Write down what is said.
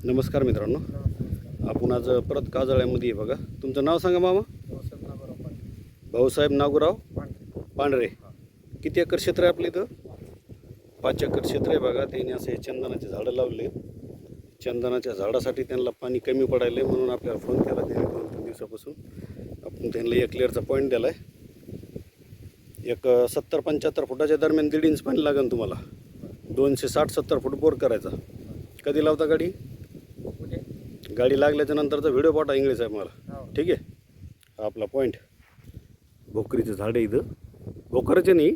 नमस्कार मित्रांनो, आपण आज परत काजळ्यामध्ये आहे बघा. तुमचं नाव सांगा मामा. भाऊसाहेब नागोराव पांढरे. किती एकर क्षेत्र आहे आपलं इथं? 5 एकर क्षेत्र आहे बघा. त्यांनी असे चंदनाचे झाडं लावले. चंदनाच्या झाडासाठी त्यांना पाणी कमी पडायला म्हणून आपल्याला फोन केला. त्यांनी 2-3 दिवसापासून आपण त्यांना 1 लेअरचा पॉईंट दिला आहे. एक 70-75 फुटाच्या दरम्यान 1.5 इंच पाणी लागेल तुम्हाला. 260-70 फूट बोर करायचा. कधी लावता गाडी? गाडी लागल्याच्या नंतरचा व्हिडिओ पाठवा इंग्लिश आहे मला. ठीक आहे. हा आपला पॉईंट. भोकरीचं झाड आहे इथं. भोकरचे नाही,